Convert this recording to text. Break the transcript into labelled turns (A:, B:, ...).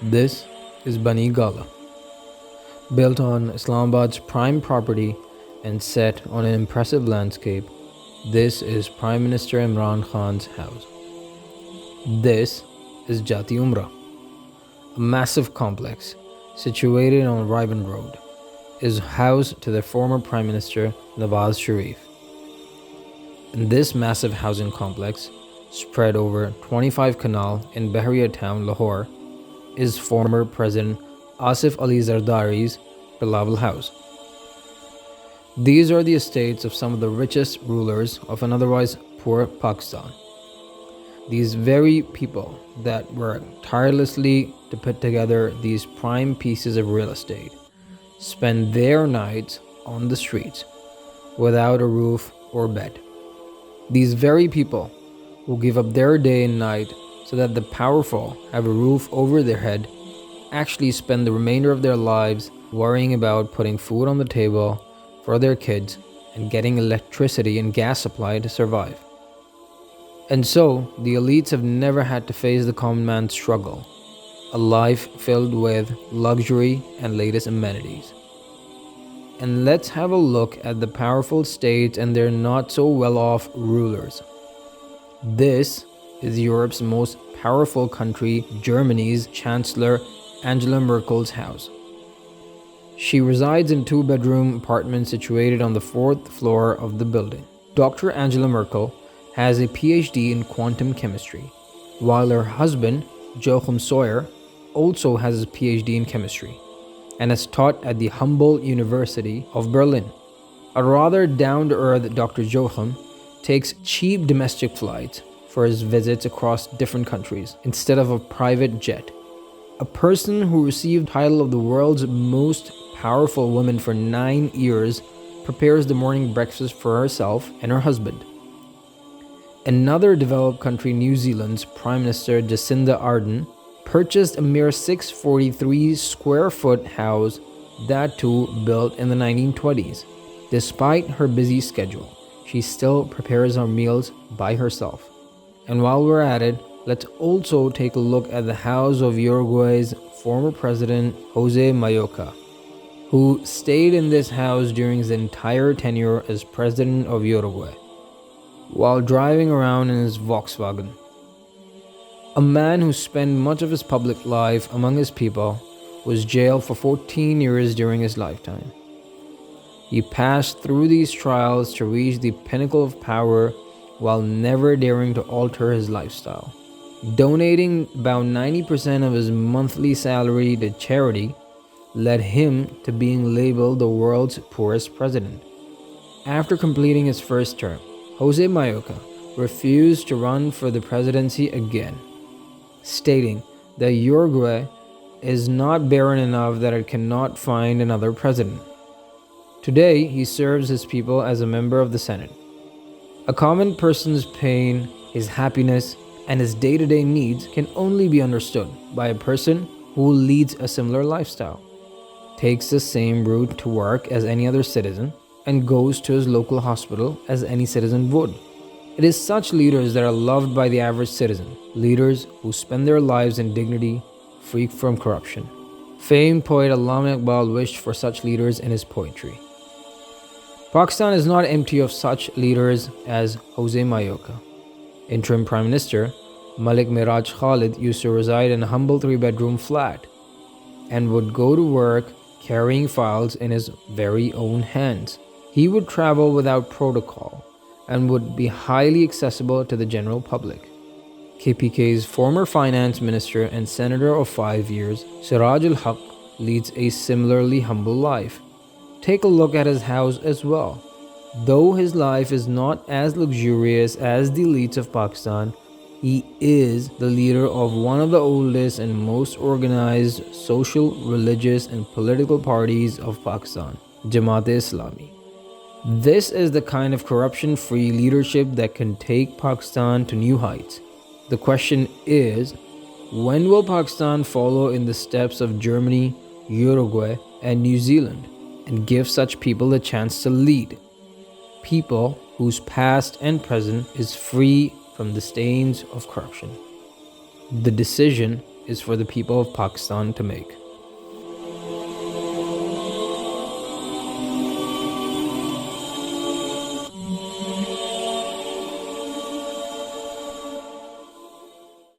A: This is Bani Gala, built on Islamabad's prime property and set on an impressive landscape. This is Prime Minister Imran Khan's house. This is Jati Umrah, a massive complex situated on Riban Road, is house to the former Prime Minister Nawaz Sharif. In this massive housing complex, spread over 25 canal in Bahariya town Lahore, is former President Asif Ali Zardari's Bilawal house. These are the estates of some of the richest rulers of an otherwise poor Pakistan. These very people that work tirelessly to put together these prime pieces of real estate spend their nights on the streets without a roof or bed. These very people who give up their day and night so that the powerful have a roof over their head actually spend the remainder of their lives worrying about putting food on the table for their kids and getting electricity and gas supply to survive. And so, the elites have never had to face the common man's struggle, a life filled with luxury and latest amenities. And let's have a look at the powerful states and their not so well-off rulers. This is Europe's most powerful country, Germany's Chancellor Angela Merkel's house. She resides in two-bedroom apartment situated on the 4th floor of the building. Dr. Angela Merkel has a PhD in quantum chemistry, while her husband, Joachim Sawyer, also has a PhD in chemistry and has taught at the Humboldt University of Berlin. A rather down-to-earth Dr. Joachim takes cheap domestic flights for his visits across different countries instead of a private jet. A person who received the title of the world's most powerful woman for 9 years prepares the morning breakfast for herself and her husband. Another developed country, New Zealand's Prime Minister Jacinda Arden, purchased a mere 643 square foot house, that too built in the 1920s. Despite her busy schedule, she still prepares her meals by herself. And while we're at it, let's also take a look at the house of Uruguay's former president Jose Mujica, who stayed in this house during his entire tenure as president of Uruguay, while driving around in his Volkswagen. A man who spent much of his public life among his people was jailed for 14 years during his lifetime. He passed through these trials to reach the pinnacle of power while never daring to alter his lifestyle. Donating about 90% of his monthly salary to charity led him to being labeled the world's poorest president. After completing his first term, Jose Mujica refused to run for the presidency again, stating that Uruguay is not barren enough that it cannot find another president. Today, he serves his people as a member of the Senate. A common person's pain, his happiness, and his day-to-day needs can only be understood by a person who leads a similar lifestyle, takes the same route to work as any other citizen, and goes to his local hospital as any citizen would. It is such leaders that are loved by the average citizen, leaders who spend their lives in dignity, free from corruption. Famed poet Allama Iqbal wished for such leaders in his poetry. Pakistan is not empty of such leaders as Jose Mujica. Interim Prime Minister Malik Miraj Khalid used to reside in a humble 3-bedroom flat and would go to work carrying files in his very own hands. He would travel without protocol and would be highly accessible to the general public. KPK's former finance minister and senator of 5 years, Siraj ul-Haq, leads a similarly humble life. Take a look at his house as well. Though his life is not as luxurious as the elites of Pakistan, he is the leader of one of the oldest and most organized social, religious, and political parties of Pakistan, Jamaat-e-Islami. This is the kind of corruption-free leadership that can take Pakistan to new heights. The question is, when will Pakistan follow in the steps of Germany, Uruguay, and New Zealand and give such people a chance to lead? People whose past and present is free from the stains of corruption. The decision is for the people of Pakistan to make.